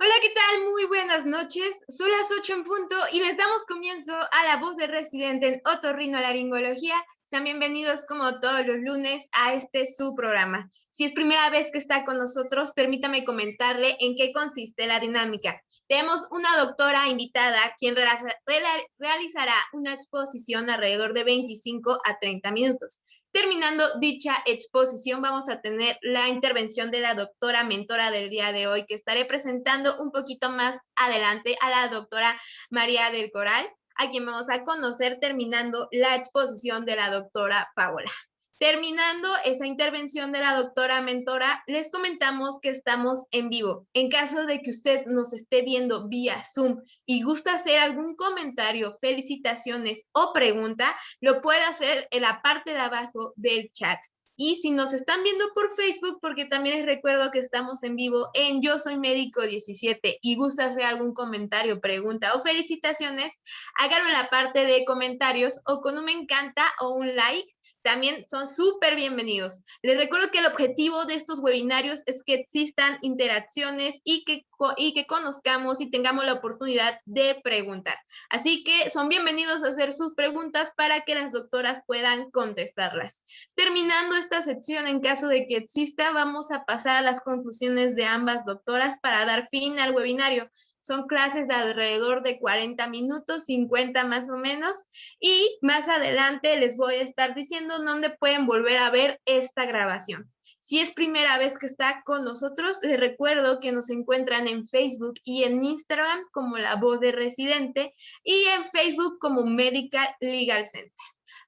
Hola, ¿qué tal? Muy buenas noches. Son las 8 en punto y les damos comienzo a La Voz del Residente en Otorrinolaringología. Sean bienvenidos como todos los lunes a su programa. Si es primera vez que está con nosotros, permítame comentarle en qué consiste la dinámica. Tenemos una doctora invitada quien realizará una exposición alrededor de 25 a 30 minutos. Terminando dicha exposición, vamos a tener la intervención de la doctora mentora del día de hoy, que estaré presentando un poquito más adelante a la doctora María del Coral, a quien vamos a conocer terminando la exposición de la doctora Paola. Terminando esa intervención de la doctora mentora, les comentamos que estamos en vivo. En caso de que usted nos esté viendo vía Zoom y gusta hacer algún comentario, felicitaciones o pregunta, lo puede hacer en la parte de abajo del chat. Y si nos están viendo por Facebook, porque también les recuerdo que estamos en vivo en Yo Soy Médico 17 y gusta hacer algún comentario, pregunta o felicitaciones, háganlo en la parte de comentarios o con un me encanta o un like. También son súper bienvenidos. Les recuerdo que el objetivo de estos webinarios es que existan interacciones y que conozcamos y tengamos la oportunidad de preguntar. Así que son bienvenidos a hacer sus preguntas para que las doctoras puedan contestarlas. Terminando esta sección, en caso de que exista, vamos a pasar a las conclusiones de ambas doctoras para dar fin al webinario. Son clases de alrededor de 40 minutos, 50 más o menos, y más adelante les voy a estar diciendo dónde pueden volver a ver esta grabación. Si es primera vez que está con nosotros, les recuerdo que nos encuentran en Facebook y en Instagram como La Voz de Residente y en Facebook como Medical Legal Center.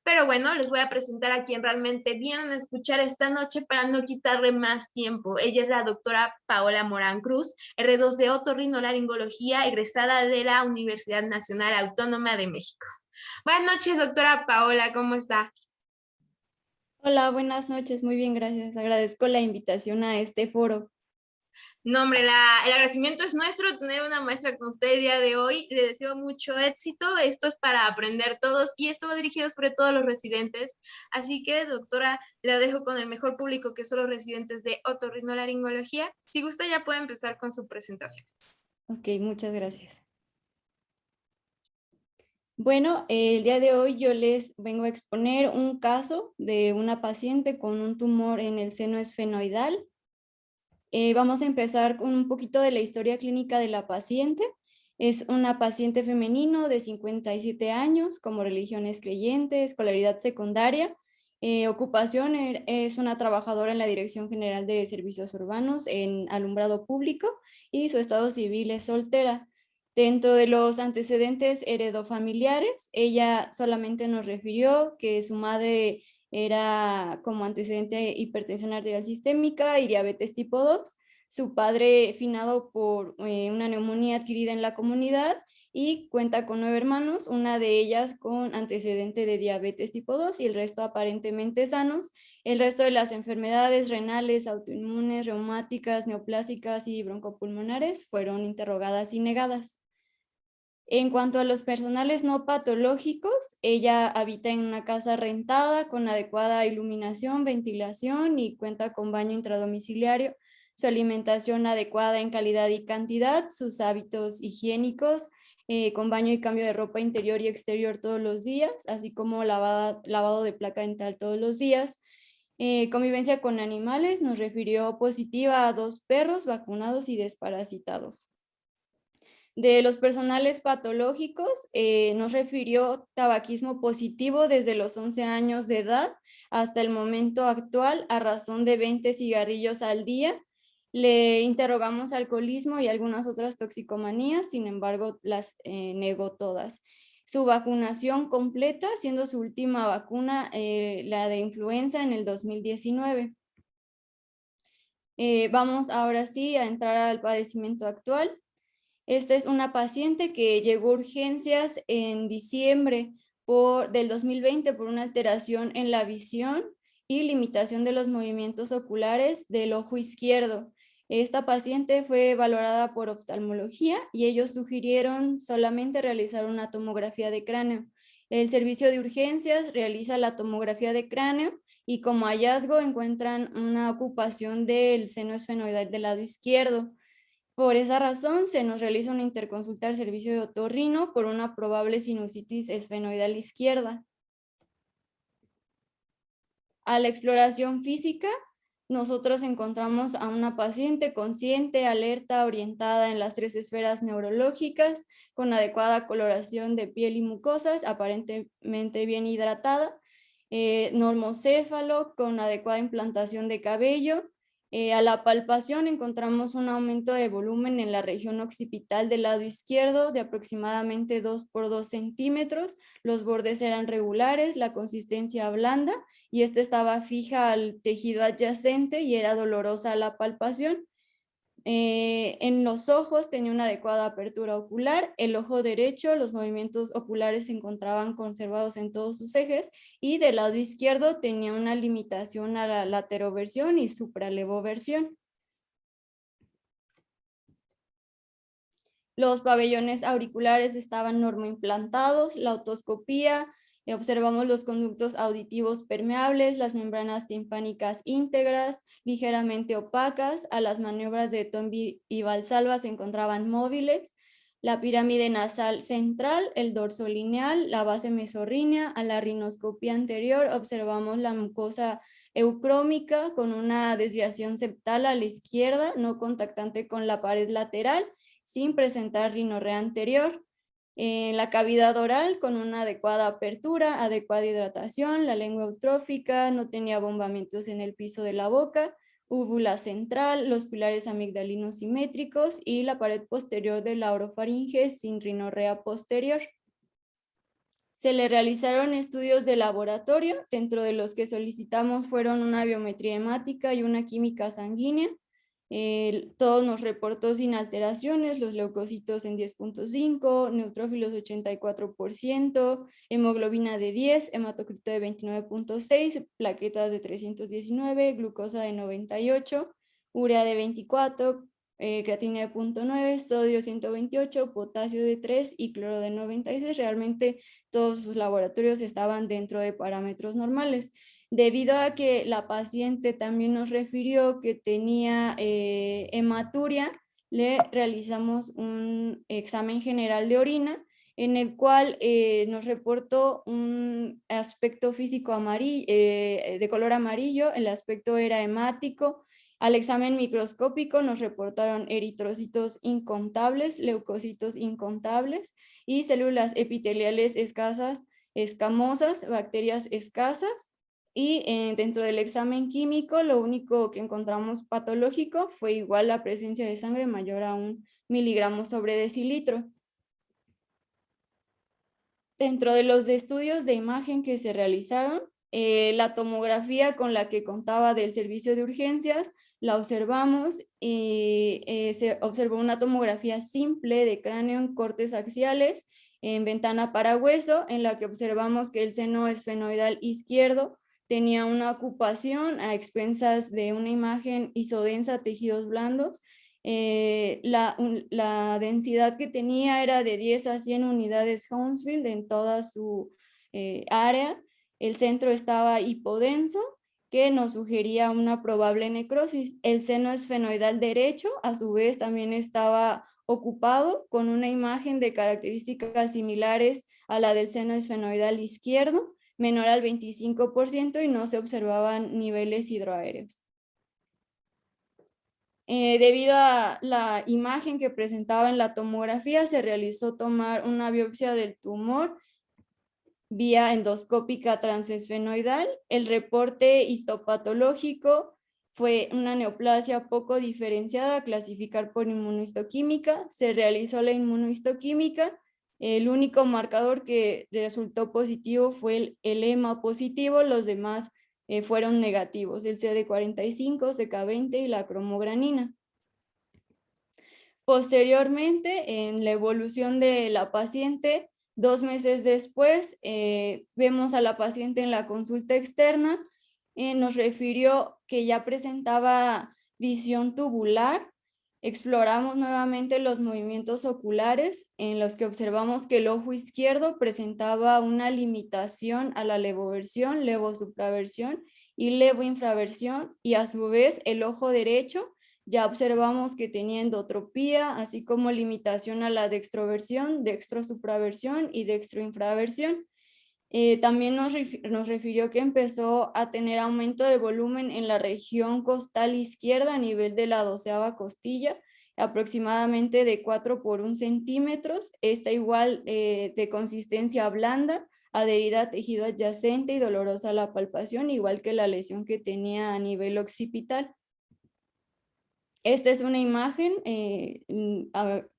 Pero bueno, les voy a presentar a quien realmente vienen a escuchar esta noche para no quitarle más tiempo. Ella es la doctora Paola Morán Cruz, R2 de Otorrinolaringología, egresada de la Universidad Nacional Autónoma de México. Buenas noches, doctora Paola, ¿cómo está? Hola, buenas noches, muy bien, gracias. Agradezco la invitación a este foro. No, hombre, el agradecimiento es nuestro tener una maestra con usted el día de hoy. Le deseo mucho éxito. Esto es para aprender todos y esto va dirigido sobre todo a los residentes. Así que, doctora, la dejo con el mejor público que son los residentes de otorrinolaringología. Si gusta, ya puede empezar con su presentación. Ok, muchas gracias. Bueno, el día de hoy yo les vengo a exponer un caso de una paciente con un tumor en el seno esfenoidal. Vamos a empezar con un poquito de la historia clínica de la paciente. Es una paciente femenino de 57 años, como religión es creyente, escolaridad secundaria. Ocupación es una trabajadora en la Dirección General de Servicios Urbanos en alumbrado público y su estado civil es soltera. Dentro de los antecedentes heredofamiliares, ella solamente nos refirió que su madre era como antecedente hipertensión arterial sistémica y diabetes tipo 2, su padre finado por una neumonía adquirida en la comunidad y cuenta con 9 hermanos, una de ellas con antecedente de diabetes tipo 2 y el resto aparentemente sanos. El resto de las enfermedades renales, autoinmunes, reumáticas, neoplásicas y broncopulmonares fueron interrogadas y negadas. En cuanto a los personales no patológicos, ella habita en una casa rentada con adecuada iluminación, ventilación y cuenta con baño intradomiciliario, su alimentación adecuada en calidad y cantidad, sus hábitos higiénicos, con baño y cambio de ropa interior y exterior todos los días, así como lavado de placa dental todos los días. Convivencia con animales, nos refirió positiva a 2 perros vacunados y desparasitados. De los personales patológicos, nos refirió tabaquismo positivo desde los 11 años de edad hasta el momento actual a razón de 20 cigarrillos al día. Le interrogamos alcoholismo y algunas otras toxicomanías, sin embargo, las negó todas. Su vacunación completa, siendo su última vacuna la de influenza en el 2019. Vamos ahora sí a entrar al padecimiento actual. Esta es una paciente que llegó a urgencias en diciembre del 2020 por una alteración en la visión y limitación de los movimientos oculares del ojo izquierdo. Esta paciente fue valorada por oftalmología y ellos sugirieron solamente realizar una tomografía de cráneo. El servicio de urgencias realiza la tomografía de cráneo y como hallazgo encuentran una ocupación del seno esfenoidal del lado izquierdo. Por esa razón, se nos realiza una interconsulta al servicio de otorrino por una probable sinusitis esfenoidal izquierda. A la exploración física, nosotros encontramos a una paciente consciente, alerta, orientada en las 3 esferas neurológicas, con adecuada coloración de piel y mucosas, aparentemente bien hidratada, normocéfalo, con adecuada implantación de cabello. A la palpación encontramos un aumento de volumen en la región occipital del lado izquierdo de aproximadamente 2 por 2 centímetros. Los bordes eran regulares, la consistencia blanda, y esta estaba fija al tejido adyacente y era dolorosa la palpación. En los ojos tenía una adecuada apertura ocular. El ojo derecho, los movimientos oculares se encontraban conservados en todos sus ejes, y del lado izquierdo tenía una limitación a la lateroversión y supralevoversión. Los pabellones auriculares estaban normoimplantados. La otoscopía, observamos los conductos auditivos permeables, las membranas timpánicas íntegras, ligeramente opacas. A las maniobras de Tomby y Valsalva se encontraban móviles. La pirámide nasal central, el dorso lineal, la base mesorrínea. A la rinoscopía anterior observamos la mucosa eucrómica con una desviación septal a la izquierda, no contactante con la pared lateral, sin presentar rinorrea anterior. La cavidad oral con una adecuada apertura, adecuada hidratación, la lengua eutrófica, no tenía bombamientos en el piso de la boca, úvula central, los pilares amigdalinos simétricos y la pared posterior de la orofaringe sin rinorrea posterior. Se le realizaron estudios de laboratorio, dentro de los que solicitamos fueron una biometría hemática y una química sanguínea. Todo nos reportó sin alteraciones, los leucocitos en 10.5, neutrófilos 84%, hemoglobina de 10, hematocrito de 29.6, plaquetas de 319, glucosa de 98, urea de 24, creatina de 0.9, sodio 128, potasio de 3 y cloro de 96. Realmente todos sus laboratorios estaban dentro de parámetros normales. Debido a que la paciente también nos refirió que tenía hematuria, le realizamos un examen general de orina en el cual nos reportó un aspecto físico amarillo, de color amarillo. El aspecto era hemático. Al examen microscópico nos reportaron eritrocitos incontables, leucocitos incontables y células epiteliales escasas, escamosas, bacterias escasas. Y dentro del examen químico, lo único que encontramos patológico fue igual la presencia de sangre mayor a 1 miligramo sobre decilitro. Dentro de los estudios de imagen que se realizaron, la tomografía con la que contaba del servicio de urgencias, la observamos y se observó una tomografía simple de cráneo en cortes axiales en ventana para hueso, en la que observamos que el seno esfenoidal izquierdo tenía una ocupación a expensas de una imagen isodensa, tejidos blandos. La densidad que tenía era de 10 a 100 unidades Hounsfield en toda su área. El centro estaba hipodenso, que nos sugería una probable necrosis. El seno esfenoidal derecho, a su vez, también estaba ocupado con una imagen de características similares a la del seno esfenoidal izquierdo, menor al 25%, y no se observaban niveles hidroaéreos. Debido a la imagen que presentaba en la tomografía, se realizó tomar una biopsia del tumor vía endoscópica transesfenoidal. El reporte histopatológico fue una neoplasia poco diferenciada, a clasificar por inmunohistoquímica. Se realizó la inmunohistoquímica. El único marcador que resultó positivo fue el EMA positivo, los demás fueron negativos, el CD45, CK20 y la cromogranina. Posteriormente, en la evolución de la paciente, 2 meses después, vemos a la paciente en la consulta externa. Nos refirió que ya presentaba visión tubular. Exploramos nuevamente los movimientos oculares, en los que observamos que el ojo izquierdo presentaba una limitación a la levoversión, levosupraversión y levoinfraversión, y a su vez el ojo derecho ya observamos que tenía endotropía, así como limitación a la dextroversión, dextrosupraversión y dextroinfraversión. También nos refirió que empezó a tener aumento de volumen en la región costal izquierda a nivel de la 12ª costilla, aproximadamente de 4 por 1 centímetros. Está igual de consistencia blanda, adherida a tejido adyacente y dolorosa a la palpación, igual que la lesión que tenía a nivel occipital. Esta es una imagen,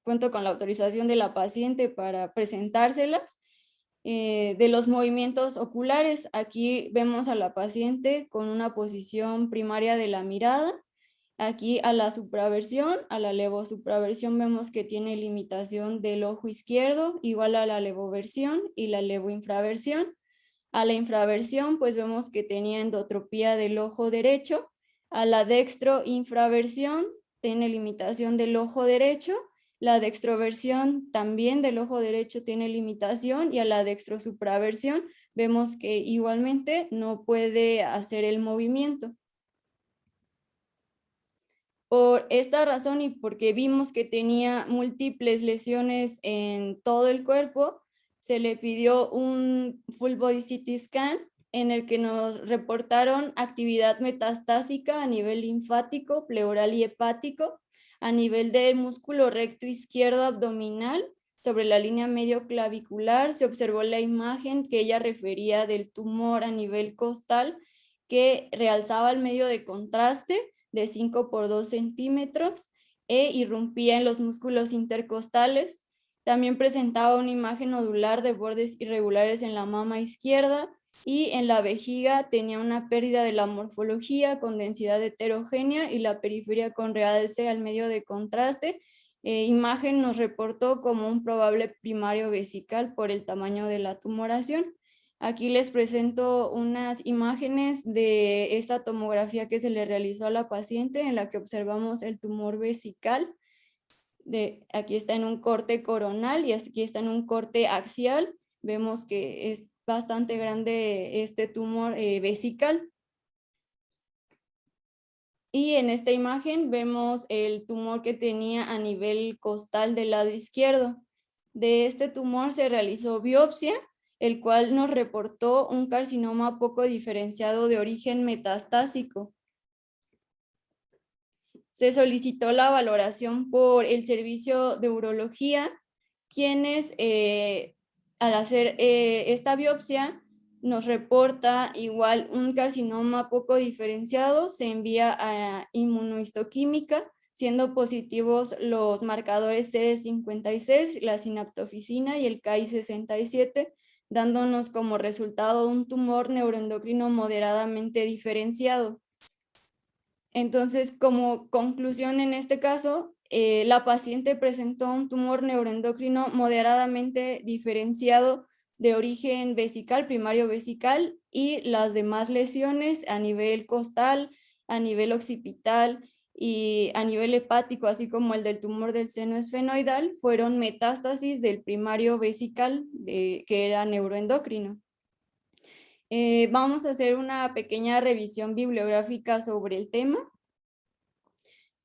cuento con la autorización de la paciente para presentárselas. De los movimientos oculares, aquí vemos a la paciente con una posición primaria de la mirada. Aquí a la supraversión, a la levosupraversión vemos que tiene limitación del ojo izquierdo, igual a la levoversión y la levoinfraversión. A la infraversión, pues vemos que tenía endotropía del ojo derecho. A la dextroinfraversión, tiene limitación del ojo derecho. La dextroversión también del ojo derecho tiene limitación, y a la dextrosupraversión vemos que igualmente no puede hacer el movimiento. Por esta razón y porque vimos que tenía múltiples lesiones en todo el cuerpo, se le pidió un full body CT scan en el que nos reportaron actividad metastásica a nivel linfático, pleural y hepático, a nivel del músculo recto izquierdo abdominal. Sobre la línea medio clavicular se observó la imagen que ella refería del tumor a nivel costal, que realzaba el medio de contraste de 5 por 2 centímetros e irrumpía en los músculos intercostales. También presentaba una imagen nodular de bordes irregulares en la mama izquierda, y en la vejiga tenía una pérdida de la morfología con densidad heterogénea y la periferia con realce al medio de contraste. Imagen nos reportó como un probable primario vesical por el tamaño de la tumoración. Aquí les presento unas imágenes de esta tomografía que se le realizó a la paciente, en la que observamos el tumor vesical. Aquí está en un corte coronal y aquí está en un corte axial. Vemos que es bastante grande este tumor vesical. Y en esta imagen vemos el tumor que tenía a nivel costal del lado izquierdo. De este tumor se realizó biopsia, el cual nos reportó un carcinoma poco diferenciado de origen metastásico. Se solicitó la valoración por el servicio de urología, quienes al hacer esta biopsia nos reporta igual un carcinoma poco diferenciado. Se envía a inmunohistoquímica, siendo positivos los marcadores CD56, la sinaptofisina y el Ki67, dándonos como resultado un tumor neuroendocrino moderadamente diferenciado. Entonces, como conclusión en este caso, la paciente presentó un tumor neuroendocrino moderadamente diferenciado de origen vesical, primario vesical, y las demás lesiones a nivel costal, a nivel occipital y a nivel hepático, así como el del tumor del seno esfenoidal, fueron metástasis del primario vesical, que era neuroendocrino. Vamos a hacer una pequeña revisión bibliográfica sobre el tema.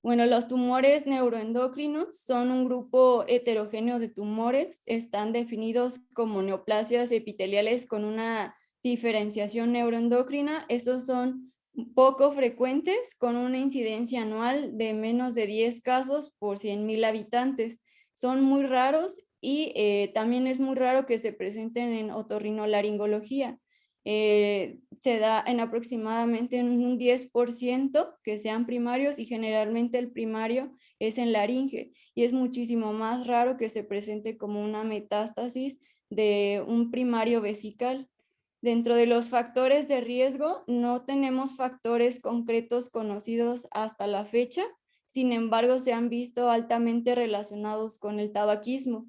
Bueno, los tumores neuroendocrinos son un grupo heterogéneo de tumores. Están definidos como neoplasias epiteliales con una diferenciación neuroendocrina. Estos son poco frecuentes, con una incidencia anual de menos de 10 casos por 100,000 habitantes. Son muy raros y también es muy raro que se presenten en otorrinolaringología. Se da en aproximadamente un 10% que sean primarios, y generalmente el primario es en laringe, y es muchísimo más raro que se presente como una metástasis de un primario vesical. Dentro de los factores de riesgo no tenemos factores concretos conocidos hasta la fecha. Sin embargo, se han visto altamente relacionados con el tabaquismo.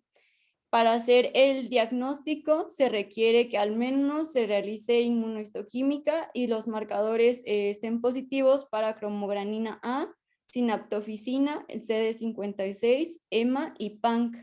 Para hacer el diagnóstico se requiere que al menos se realice inmunohistoquímica y los marcadores estén positivos para cromogranina A, sinaptofisina, el CD56, EMA y PANC.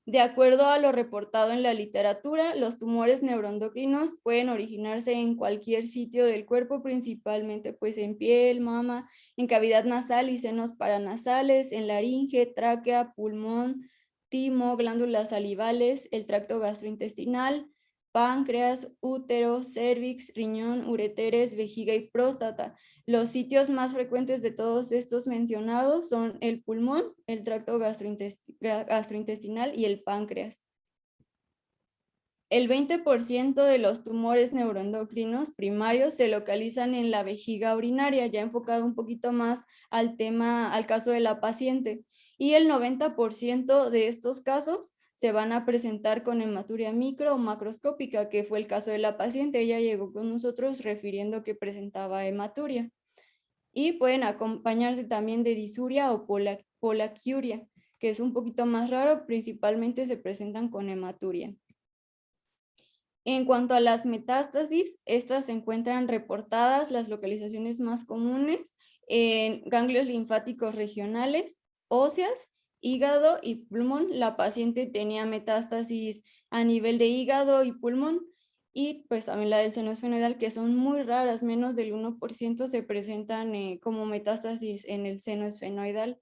De acuerdo a lo reportado en la literatura, los tumores neuroendocrinos pueden originarse en cualquier sitio del cuerpo, principalmente pues en piel, mama, en cavidad nasal y senos paranasales, en laringe, tráquea, pulmón, timo, glándulas salivales, el tracto gastrointestinal, páncreas, útero, cérvix, riñón, ureteres, vejiga y próstata. Los sitios más frecuentes de todos estos mencionados son el pulmón, el tracto gastrointestinal y el páncreas. El 20% de los tumores neuroendocrinos primarios se localizan en la vejiga urinaria, ya enfocado un poquito más al tema, al caso de la paciente. Y el 90% de estos casos se van a presentar con hematuria micro o macroscópica, que fue el caso de la paciente. Ella llegó con nosotros refiriendo que presentaba hematuria. Y pueden acompañarse también de disuria o polaquiuria, que es un poquito más raro, principalmente se presentan con hematuria. En cuanto a las metástasis, estas se encuentran reportadas, las localizaciones más comunes, en ganglios linfáticos regionales, óseas, hígado y pulmón. La paciente tenía metástasis a nivel de hígado y pulmón, y pues también la del seno esfenoidal, que son muy raras, menos del 1% se presentan como metástasis en el seno esfenoidal.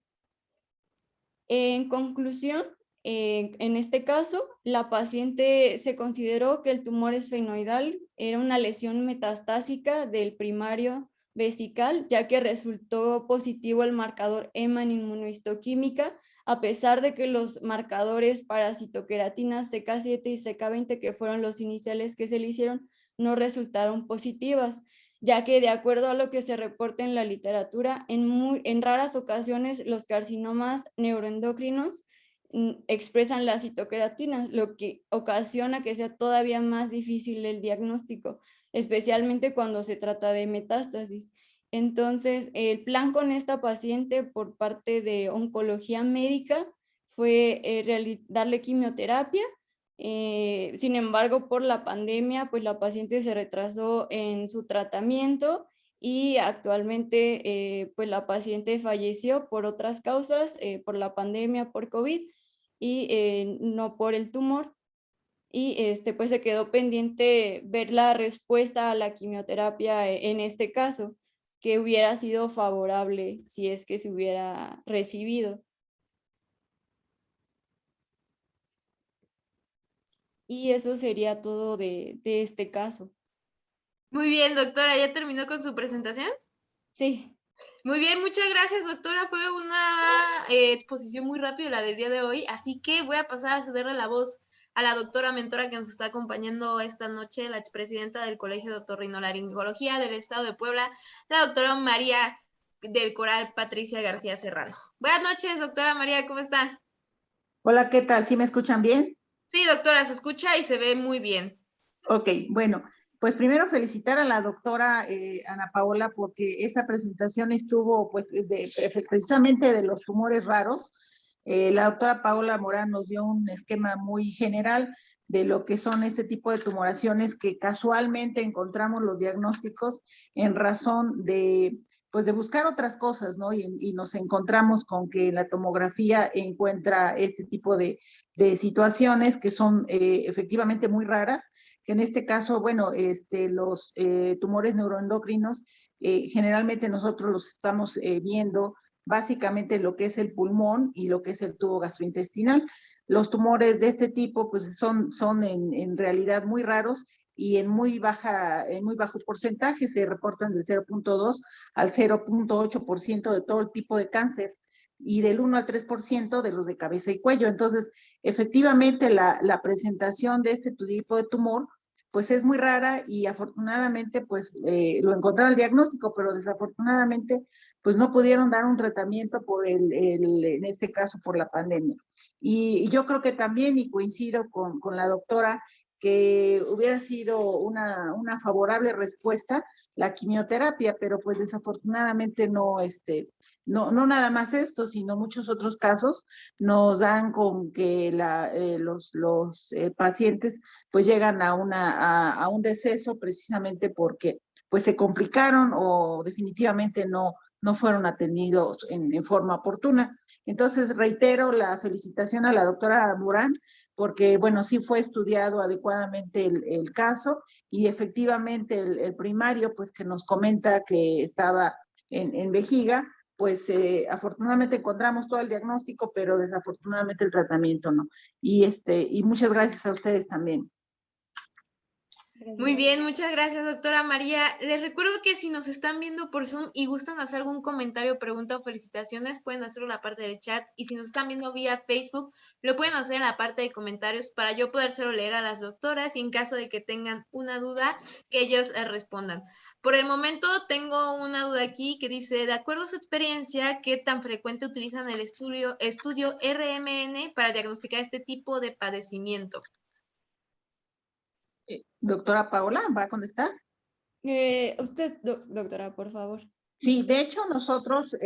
En conclusión, en este caso, la paciente se consideró que el tumor esfenoidal era una lesión metastásica del primario vesical, ya que resultó positivo el marcador EMA en inmunohistoquímica, a pesar de que los marcadores para citoqueratinas CK7 y CK20, que fueron los iniciales que se le hicieron, no resultaron positivas, ya que de acuerdo a lo que se reporta en la literatura, en raras ocasiones los carcinomas neuroendocrinos expresan las citoqueratinas, lo que ocasiona que sea todavía más difícil el diagnóstico, especialmente cuando se trata de metástasis. Entonces, el plan con esta paciente por parte de oncología médica fue darle quimioterapia. Sin embargo, por la pandemia, pues la paciente se retrasó en su tratamiento y actualmente pues la paciente falleció por otras causas, por la pandemia, por COVID y no por el tumor. Y pues se quedó pendiente ver la respuesta a la quimioterapia en este caso, que hubiera sido favorable si es que se hubiera recibido. Y eso sería todo de este caso. Muy bien, doctora, ¿ya terminó con su presentación? Sí. Muy bien, muchas gracias, doctora. Fue una exposición muy rápida la del día de hoy, así que voy a pasar a cederle la voz a la doctora mentora que nos está acompañando esta noche, la expresidenta del Colegio de Otorrinolaringología del Estado de Puebla, la doctora María del Coral Patricia García Serrano. Buenas noches, doctora María, ¿cómo está? Hola, ¿qué tal? ¿Sí me escuchan bien? Sí, doctora, se escucha y se ve muy bien. Ok, bueno, pues primero felicitar a la doctora Ana Paola porque esa presentación estuvo pues precisamente de los tumores raros. La doctora Paola Morán nos dio un esquema muy general de lo que son este tipo de tumoraciones que casualmente encontramos los diagnósticos en razón de pues de buscar otras cosas, ¿no? Y nos encontramos con que la tomografía encuentra este tipo de situaciones que son efectivamente muy raras, que en este caso, bueno, los tumores neuroendocrinos, generalmente nosotros los estamos viendo básicamente lo que es el pulmón y lo que es el tubo gastrointestinal. Los tumores de este tipo, pues son en realidad muy raros y en muy bajo porcentaje, se reportan del 0.2 al 0.8% de todo el tipo de cáncer y del 1 al 3% de los de cabeza y cuello. Entonces, efectivamente, la presentación de este tipo de tumor pues es muy rara y afortunadamente pues lo encontraron el diagnóstico, pero desafortunadamente pues no pudieron dar un tratamiento por en este caso por la pandemia. Y yo creo que también, y coincido con la doctora, que hubiera sido una favorable respuesta la quimioterapia, pero pues desafortunadamente no nada más esto, sino muchos otros casos nos dan con que los pacientes pues llegan a un deceso precisamente porque pues se complicaron o definitivamente no fueron atendidos en forma oportuna. Entonces reitero la felicitación a la doctora Morán porque, bueno, sí fue estudiado adecuadamente el caso y efectivamente el primario, pues que nos comenta que estaba en vejiga, pues afortunadamente encontramos todo el diagnóstico, pero desafortunadamente el tratamiento no. Y muchas gracias a ustedes también. Muy bien, muchas gracias, doctora María. Les recuerdo que si nos están viendo por Zoom y gustan hacer algún comentario, pregunta o felicitaciones, pueden hacerlo en la parte del chat. Y si nos están viendo vía Facebook, lo pueden hacer en la parte de comentarios para yo podérselo leer a las doctoras y en caso de que tengan una duda, que ellos respondan. Por el momento tengo una duda aquí que dice, de acuerdo a su experiencia, ¿qué tan frecuente utilizan el estudio RMN para diagnosticar este tipo de padecimiento? Doctora Paola, ¿va a contestar? Usted, doctora, por favor. Sí, de hecho nosotros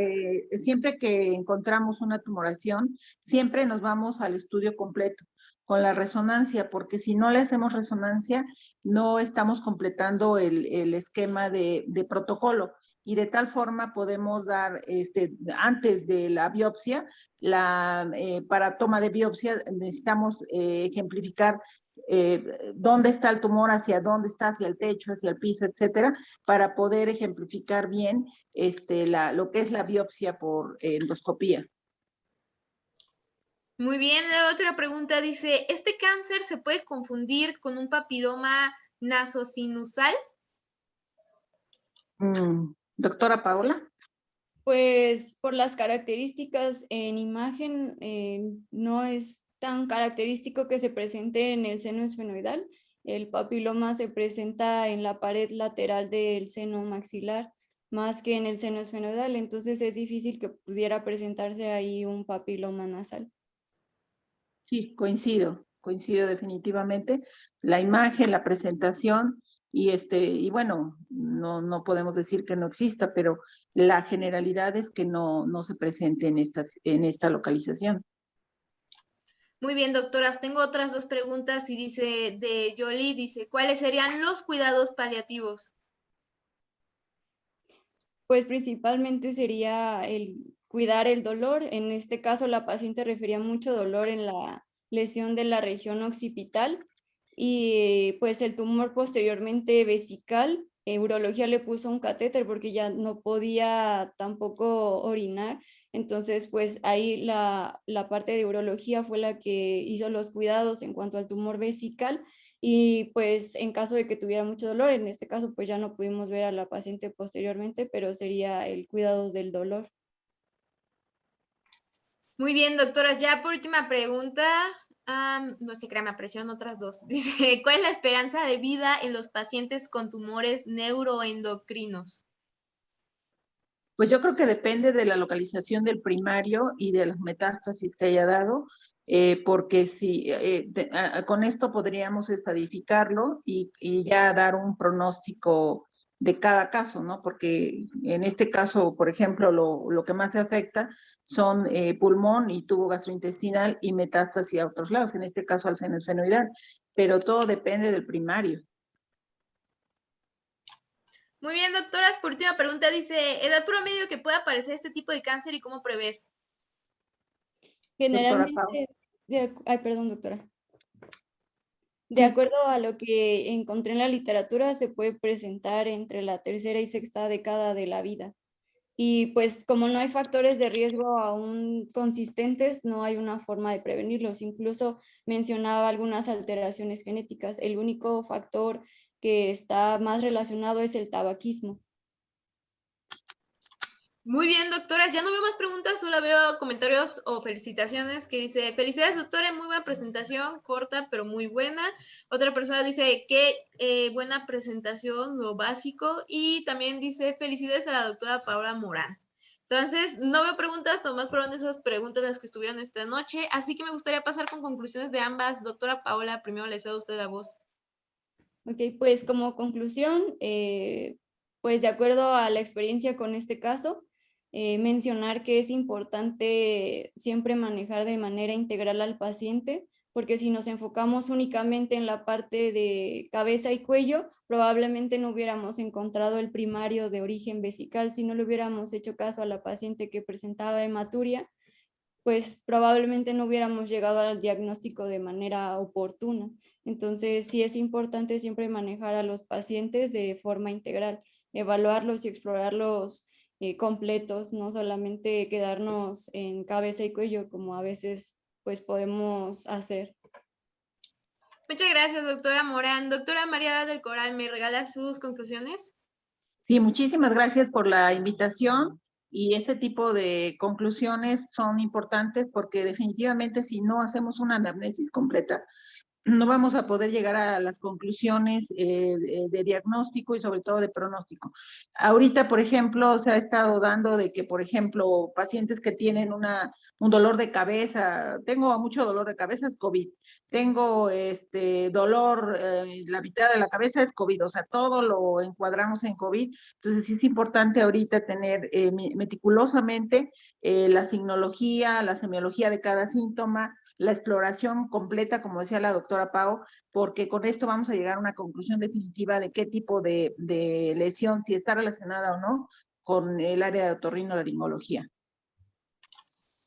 siempre que encontramos una tumoración, siempre nos vamos al estudio completo con la resonancia, porque si no le hacemos resonancia, no estamos completando el esquema de protocolo. Y de tal forma podemos dar, antes de la biopsia, para toma de biopsia necesitamos ejemplificar dónde está el tumor, hacia dónde está, hacia el techo, hacia el piso, etcétera, para poder ejemplificar bien lo que es la biopsia por endoscopía. Muy bien, la otra pregunta dice, ¿este cáncer se puede confundir con un papiloma nasosinusal? Doctora Paola. Pues por las características en imagen, no es tan característico que se presente en el seno esfenoidal. El papiloma se presenta en la pared lateral del seno maxilar, más que en el seno esfenoidal, entonces es difícil que pudiera presentarse ahí un papiloma nasal. Sí, coincido definitivamente. La imagen, la presentación y bueno, no podemos decir que no exista, pero la generalidad es que no se presente en esta localización. Muy bien, doctoras, tengo otras dos preguntas y dice de Jolie, dice, ¿cuáles serían los cuidados paliativos? Pues principalmente sería el cuidar el dolor. En este caso, la paciente refería mucho dolor en la lesión de la región occipital y pues el tumor posteriormente vesical. Urología le puso un catéter porque ya no podía tampoco orinar. Entonces, pues ahí la parte de urología fue la que hizo los cuidados en cuanto al tumor vesical y pues en caso de que tuviera mucho dolor, en este caso pues ya no pudimos ver a la paciente posteriormente, pero sería el cuidado del dolor. Muy bien, doctoras, ya por última pregunta, no se crea, me presión otras dos. Dice, ¿cuál es la esperanza de vida en los pacientes con tumores neuroendocrinos? Pues yo creo que depende de la localización del primario y de las metástasis que haya dado, porque si con esto podríamos estadificarlo y ya dar un pronóstico de cada caso, ¿no? Porque en este caso, por ejemplo, lo que más se afecta son pulmón y tubo gastrointestinal y metástasis a otros lados, en este caso al seno esfenoidal, pero todo depende del primario. Muy bien, doctoras, por última pregunta dice, edad promedio que pueda aparecer este tipo de cáncer y cómo prever. Generalmente, ay, perdón, doctora. De Sí. acuerdo a lo que encontré en la literatura, se puede presentar entre la tercera y sexta década de la vida. Y pues como no hay factores de riesgo aún consistentes, no hay una forma de prevenirlos. Incluso mencionaba algunas alteraciones genéticas. El único factor que está más relacionado es el tabaquismo. Muy bien, doctoras, ya no veo más preguntas, solo veo comentarios o felicitaciones que dice, felicidades, doctora, muy buena presentación, corta pero muy buena. Otra persona dice, qué buena presentación, lo básico. Y también dice, felicidades a la doctora Paola Morán. Entonces, no veo preguntas, nomás fueron esas preguntas las que estuvieron esta noche, así que me gustaría pasar con conclusiones de ambas. Doctora Paola, primero le cedo a usted la voz. Ok, pues como conclusión, pues de acuerdo a la experiencia con este caso, mencionar que es importante siempre manejar de manera integral al paciente, porque si nos enfocamos únicamente en la parte de cabeza y cuello, probablemente no hubiéramos encontrado el primario de origen vesical si no le hubiéramos hecho caso a la paciente que presentaba hematuria. pues probablemente no hubiéramos llegado al diagnóstico de manera oportuna. Entonces, sí es importante siempre manejar a los pacientes de forma integral, evaluarlos y explorarlos completos, no solamente quedarnos en cabeza y cuello como a veces pues podemos hacer. Muchas gracias, doctora Morán. Doctora María del Coral, ¿me regala sus conclusiones? Sí, muchísimas gracias por la invitación, y este tipo de conclusiones son importantes porque definitivamente si no hacemos una anamnesis completa, no vamos a poder llegar a las conclusiones de diagnóstico y sobre todo de pronóstico. Ahorita, por ejemplo, se ha estado dando de que, por ejemplo, pacientes que tienen un dolor de cabeza, tengo mucho dolor de cabeza, es COVID. Tengo dolor, la mitad de la cabeza es COVID, o sea, todo lo encuadramos en COVID. Entonces sí es importante ahorita tener meticulosamente la signología, la semiología de cada síntoma, la exploración completa, como decía la doctora Pau, porque con esto vamos a llegar a una conclusión definitiva de qué tipo de lesión, si está relacionada o no, con el área de otorrinolaringología.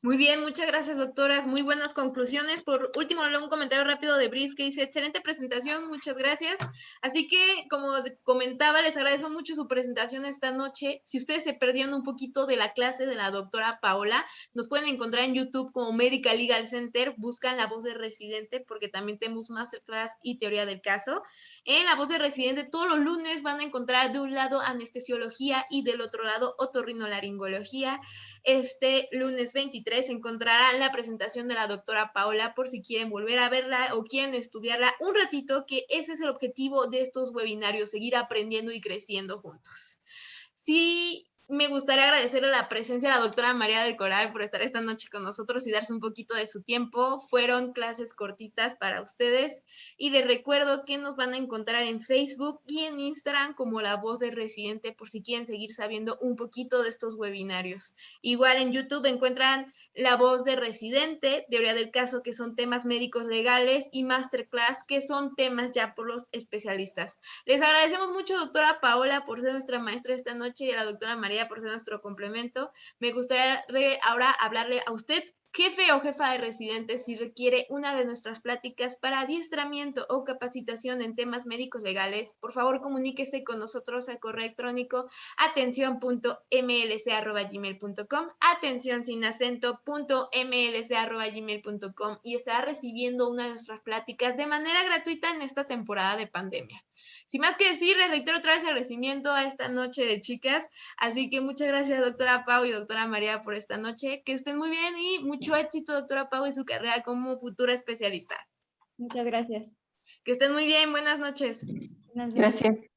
Muy bien, muchas gracias, doctoras. Muy buenas conclusiones. Por último, un comentario rápido de Brice que dice, excelente presentación, muchas gracias. Así que, como comentaba, les agradezco mucho su presentación esta noche. Si ustedes se perdieron un poquito de la clase de la doctora Paola, nos pueden encontrar en YouTube como Medical Legal Center. Buscan La Voz de Residente porque también tenemos Masterclass y Teoría del Caso. En La Voz de Residente, todos los lunes van a encontrar de un lado anestesiología y del otro lado otorrinolaringología. Este lunes 23 encontrarán la presentación de la doctora Paola por si quieren volver a verla o quieren estudiarla un ratito, que ese es el objetivo de estos webinarios, seguir aprendiendo y creciendo juntos. Sí, me gustaría agradecerle la presencia de la doctora María del Coral por estar esta noche con nosotros y darse un poquito de su tiempo. Fueron clases cortitas para ustedes y les recuerdo que nos van a encontrar en Facebook y en Instagram como La Voz de Residente por si quieren seguir sabiendo un poquito de estos webinarios. Igual en YouTube encuentran La Voz de Residente, Teoría del Caso, que son temas médicos legales, y Masterclass, que son temas ya por los especialistas. Les agradecemos mucho, doctora Paola, por ser nuestra maestra esta noche y a la doctora María por ser nuestro complemento. Me gustaría ahora hablarle a usted, jefe o jefa de residentes, si requiere una de nuestras pláticas para adiestramiento o capacitación en temas médicos legales. Por favor, comuníquese con nosotros al correo electrónico atención.mlc@gmail.com, atención sin acento.mlc@gmail.com, y estará recibiendo una de nuestras pláticas de manera gratuita en esta temporada de pandemia. Sin más que decir, les reitero otra vez el agradecimiento a esta noche de chicas. Así que muchas gracias, doctora Pau y doctora María, por esta noche. Que estén muy bien y mucho éxito, doctora Pau, en su carrera como futura especialista. Muchas gracias. Que estén muy bien. Buenas noches. Buenas noches. Gracias.